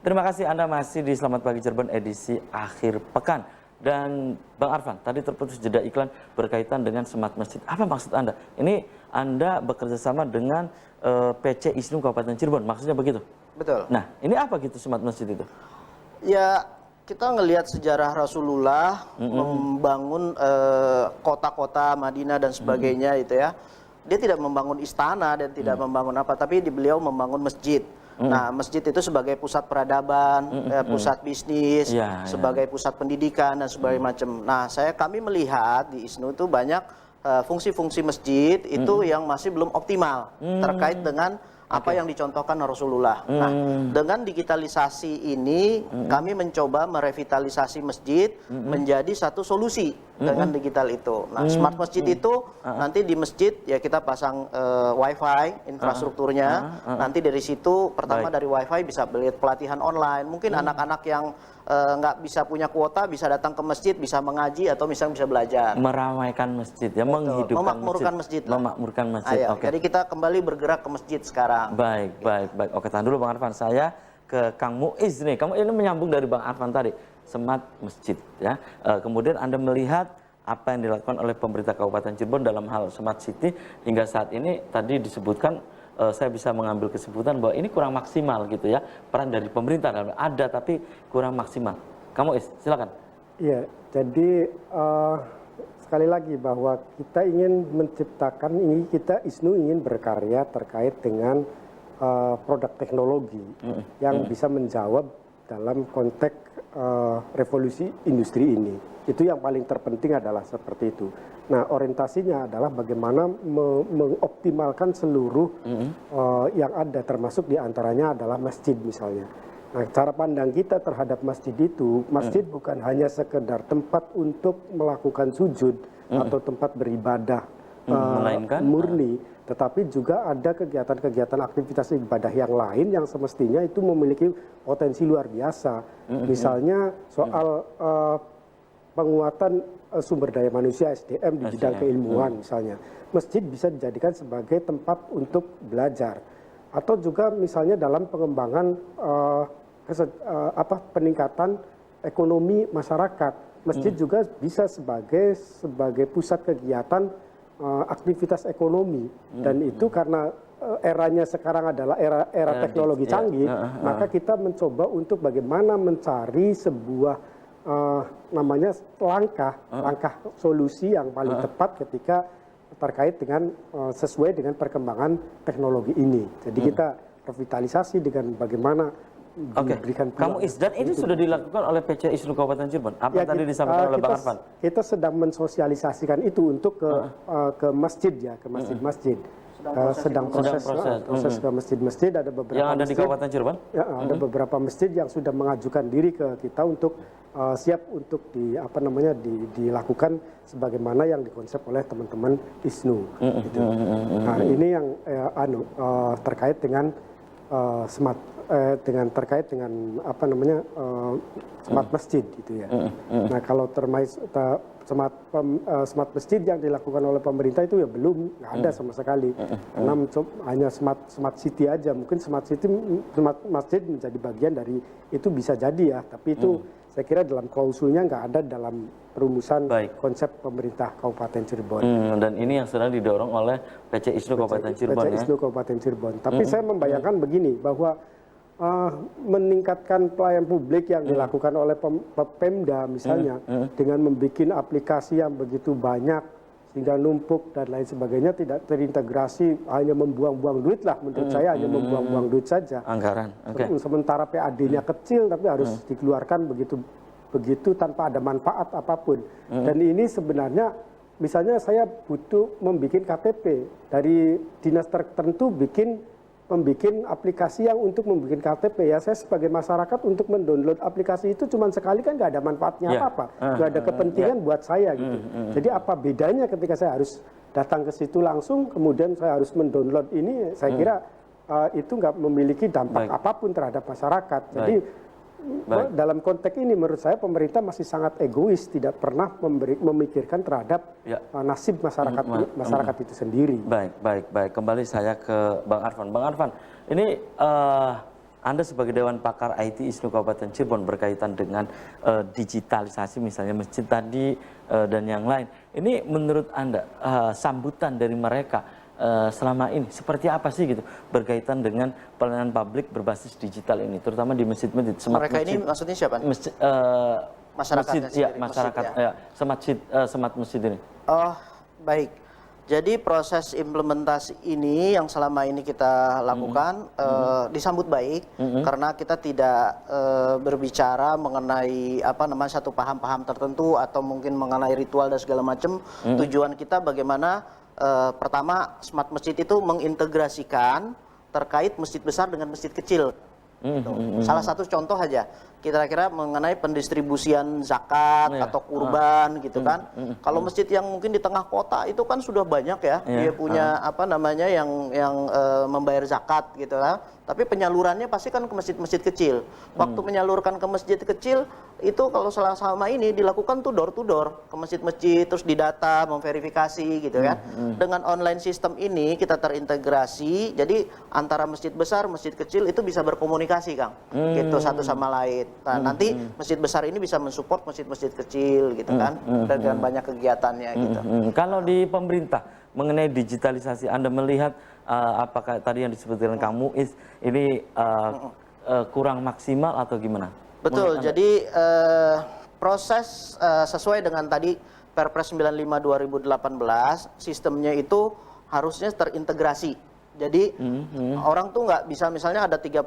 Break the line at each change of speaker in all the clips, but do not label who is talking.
Terima kasih Anda masih di Selamat Pagi Cirebon edisi akhir pekan. Dan Bang Arfan, tadi terputus jeda iklan berkaitan dengan Smart Masjid. Apa maksud Anda? Ini Anda bekerja sama dengan PC ISNU Kabupaten Cirebon, maksudnya begitu?
Betul.
Nah, ini apa gitu Smart Masjid itu?
Ya, kita ngelihat sejarah Rasulullah membangun kota-kota Madinah dan sebagainya itu ya. Dia tidak membangun istana dan tidak membangun apa, tapi beliau membangun masjid. Nah, masjid itu sebagai pusat peradaban, pusat bisnis, sebagai pusat pendidikan dan sebagainya macam. Nah, kami melihat di ISNU itu banyak fungsi-fungsi masjid itu yang masih belum optimal terkait dengan apa yang dicontohkan Rasulullah. Nah, dengan digitalisasi ini kami mencoba merevitalisasi masjid menjadi satu solusi dengan digital itu. Nah, smart masjid itu nanti di masjid ya kita pasang wifi infrastrukturnya. Nanti dari situ pertama dari wifi bisa beli pelatihan online. Mungkin anak-anak yang nggak bisa punya kuota bisa datang ke masjid, bisa mengaji atau misalnya bisa belajar.
Meramaikan masjid ya, menghidupkan
memakmurkan masjid.
Memakmurkan masjid.
Jadi kita kembali bergerak ke masjid sekarang.
Baik. Oke, tahan dulu Bang Arfan. Saya ke Kang Muiz nih. Kamu ini menyambung dari Bang Arfan tadi, Smart Masjid ya. Kemudian Anda melihat apa yang dilakukan oleh pemerintah Kabupaten Cirebon dalam hal Smart City hingga saat ini tadi disebutkan, saya bisa mengambil kesimpulan bahwa ini kurang maksimal gitu ya, peran dari pemerintah ada tapi kurang maksimal. Kamu silakan.
Iya, jadi sekali lagi bahwa kita ingin menciptakan, kita ISNU ingin berkarya terkait dengan produk teknologi yang bisa menjawab dalam konteks revolusi industri ini. Itu yang paling terpenting adalah seperti itu. Nah, orientasinya adalah bagaimana mengoptimalkan seluruh yang ada, termasuk diantaranya adalah masjid misalnya. Nah, cara pandang kita terhadap masjid itu, masjid bukan hanya sekedar tempat untuk melakukan sujud atau tempat beribadah murni, tetapi juga ada kegiatan-kegiatan aktivitas ibadah yang lain yang semestinya itu memiliki potensi luar biasa. Misalnya soal penguatan sumber daya manusia SDM di bidang keilmuan misalnya. Masjid bisa dijadikan sebagai tempat untuk belajar. Atau juga misalnya dalam pengembangan peningkatan ekonomi masyarakat. Masjid juga bisa sebagai pusat kegiatan aktivitas ekonomi. Dan itu karena eranya sekarang adalah era teknologi canggih, maka kita mencoba untuk bagaimana mencari sebuah namanya langkah solusi yang paling tepat ketika terkait dengan sesuai dengan perkembangan teknologi ini. Jadi kita revitalisasi dengan bagaimana diberikan
Kamu dan ini sudah dilakukan oleh PC ISNU Kabupaten Cirebon. Apa tadi disampaikan oleh Bang Arfan?
Kita sedang mensosialisasikan itu untuk ke masjid ya, ke masjid-masjid. Sedang proses ke masjid-masjid. Ada beberapa
yang ada di Kabupaten Cirebon.
Ya, ada beberapa masjid yang sudah mengajukan diri ke kita untuk siap untuk dilakukan sebagaimana yang dikonsep oleh teman-teman ISNU. Gitu. Nah, ini yang terkait dengan terkait dengan smart masjid gitu ya. Nah, kalau smart masjid yang dilakukan oleh pemerintah itu ya belum, nggak ada sama sekali. Karena hanya smart city aja. Mungkin smart masjid menjadi bagian dari itu, bisa jadi ya. Tapi itu saya kira dalam klausulnya nggak ada dalam perumusan konsep pemerintah Kabupaten Cirebon.
Dan ini yang sedang didorong oleh PC ISNU Kabupaten Cirebon.
PC ISNU Kabupaten Cirebon. Tapi saya membayangkan begini, bahwa meningkatkan pelayanan publik yang dilakukan oleh Pemda misalnya dengan membuat aplikasi yang begitu banyak sehingga numpuk dan lain sebagainya, tidak terintegrasi, hanya membuang-buang duit lah menurut saya, hanya membuang-buang duit saja.
Anggaran.
Sementara PAD-nya kecil tapi harus dikeluarkan begitu tanpa ada manfaat apapun. Dan ini sebenarnya misalnya saya butuh membuat KTP dari dinas tertentu, membuat aplikasi yang untuk membuat KTP, ya saya sebagai masyarakat untuk mendownload aplikasi itu cuma sekali kan nggak ada manfaatnya apa-apa, nggak ada kepentingan buat saya gitu. Jadi apa bedanya ketika saya harus datang ke situ langsung, kemudian saya harus mendownload ini, saya kira itu nggak memiliki dampak apapun terhadap masyarakat. Jadi dalam konteks ini menurut saya pemerintah masih sangat egois, tidak pernah memikirkan terhadap nasib masyarakat itu sendiri.
Baik. Kembali saya ke Bang Arfan. Bang Arfan, ini Anda sebagai Dewan Pakar IT ISNU Kabupaten Cirebon berkaitan dengan digitalisasi misalnya masjid tadi dan yang lain. Ini menurut Anda sambutan dari mereka selama ini seperti apa sih gitu berkaitan dengan pelayanan publik berbasis digital ini, terutama di masjid-masjid.
Mereka ini maksudnya siapa? Masyarakatnya
masjid, ya, masyarakat, ya, smart masjid ini.
Oh, baik. Jadi proses implementasi ini yang selama ini kita lakukan disambut baik karena kita tidak berbicara mengenai satu paham-paham tertentu atau mungkin mengenai ritual dan segala macam. Tujuan kita bagaimana pertama smart masjid itu mengintegrasikan terkait masjid besar dengan masjid kecil. Salah satu contoh aja, kira-kira mengenai pendistribusian zakat atau kurban gitu kan. Kalau masjid yang mungkin di tengah kota itu kan sudah banyak ya, dia punya yang membayar zakat gitu lah. Tapi penyalurannya pasti kan ke masjid-masjid kecil. Waktu menyalurkan ke masjid kecil itu kalau selama ini dilakukan tuh door to door ke masjid-masjid, terus didata, memverifikasi gitu kan. Dengan online system ini kita terintegrasi, jadi antara masjid besar, masjid kecil itu bisa berkomunikasi Kang, gitu satu sama lain. Nah nanti masjid besar ini bisa mensupport masjid-masjid kecil gitu kan, dengan banyak kegiatannya gitu.
Kalau di pemerintah mengenai digitalisasi, Anda melihat apakah tadi yang disebutkan Kang Muiz ini kurang maksimal atau gimana?
Betul, jadi proses sesuai dengan tadi Perpres 95 2018, sistemnya itu harusnya terintegrasi. Jadi orang tuh nggak bisa misalnya ada 34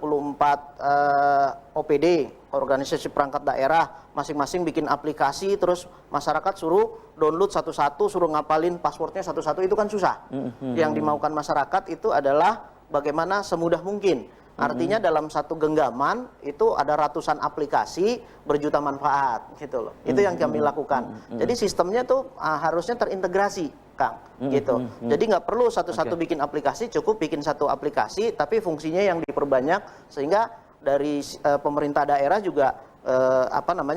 OPD, organisasi perangkat daerah, masing-masing bikin aplikasi, terus masyarakat suruh download satu-satu, suruh ngapalin passwordnya satu-satu, itu kan susah. Yang dimaukan masyarakat itu adalah bagaimana semudah mungkin. Artinya dalam satu genggaman itu ada ratusan aplikasi berjuta manfaat gitu loh. Itu yang kami lakukan. Jadi sistemnya tuh harusnya terintegrasi, Kang, gitu. Jadi nggak perlu satu-satu bikin aplikasi, cukup bikin satu aplikasi, tapi fungsinya yang diperbanyak sehingga dari pemerintah daerah juga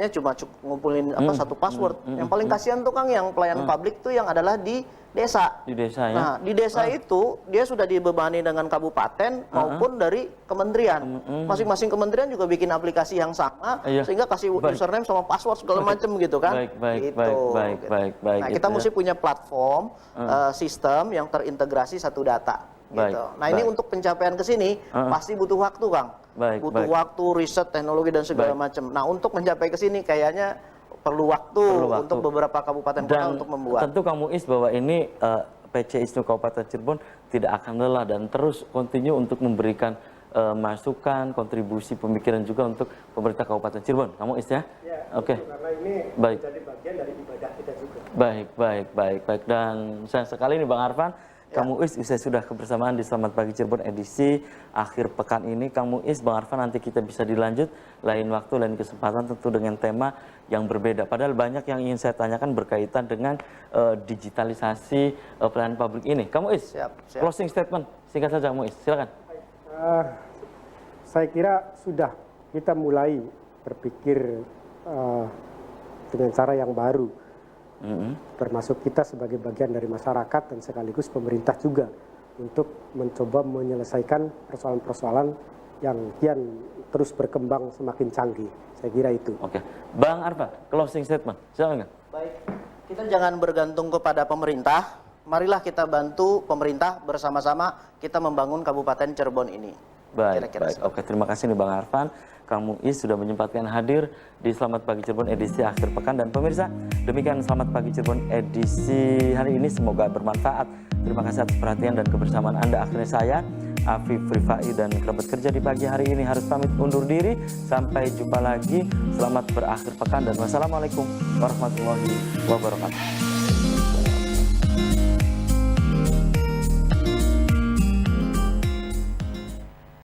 cuma ngumpulin satu password. Yang paling kasihan tuh Kang yang pelayanan publik tuh yang adalah di desa.
Di desa ya.
Nah, di desa itu dia sudah dibebani dengan kabupaten maupun dari kementerian. Masing-masing kementerian juga bikin aplikasi yang sama sehingga kasih username sama password segala macam gitu kan.
Baik.
Nah, kita mesti punya platform sistem yang terintegrasi satu data. Gitu. Nah ini untuk pencapaian ke sini pasti butuh waktu Kang. Butuh waktu, riset, teknologi dan segala macam. Nah untuk mencapai ke sini kayaknya perlu waktu untuk beberapa kabupaten kota untuk membuat.
Tentu Kang Muiz bahwa ini PC ISNU Kabupaten Cirebon tidak akan lelah dan terus continue untuk memberikan masukan, kontribusi pemikiran juga untuk pemerintah Kabupaten Cirebon. Kang Muiz ya? Oke.
Karena ini menjadi bagian dari ibadah kita juga.
Baik. Dan sayang sekali nih Bang Arfan, Kang Muiz usai sudah kebersamaan di Selamat Pagi Cirebon edisi akhir pekan ini. Kang Muiz, Bang Arfan, nanti kita bisa dilanjut lain waktu, lain kesempatan tentu dengan tema yang berbeda. Padahal banyak yang ingin saya tanyakan berkaitan dengan digitalisasi pelayanan publik ini. Kang Muiz, closing statement singkat saja Kang Muiz, silakan.
Saya kira sudah kita mulai berpikir dengan cara yang baru. Termasuk kita sebagai bagian dari masyarakat dan sekaligus pemerintah juga untuk mencoba menyelesaikan persoalan-persoalan yang kian terus berkembang semakin canggih. Saya kira itu.
Oke, Bang Arfan, closing statement, silakan.
Baik, kita jangan bergantung kepada pemerintah. Marilah kita bantu pemerintah bersama-sama kita membangun Kabupaten Cirebon ini.
Baik. Oke, terima kasih nih Bang Arfan. Kang Muiz sudah menyempatkan hadir di Selamat Pagi Cirebon edisi akhir pekan. Dan pemirsa, demikian Selamat Pagi Cirebon edisi hari ini. Semoga bermanfaat. Terima kasih atas perhatian dan kebersamaan Anda. Akhirnya saya, Afif Rifai dan kerabat kerja di pagi hari ini harus pamit undur diri. Sampai jumpa lagi. Selamat berakhir pekan dan wassalamualaikum warahmatullahi wabarakatuh.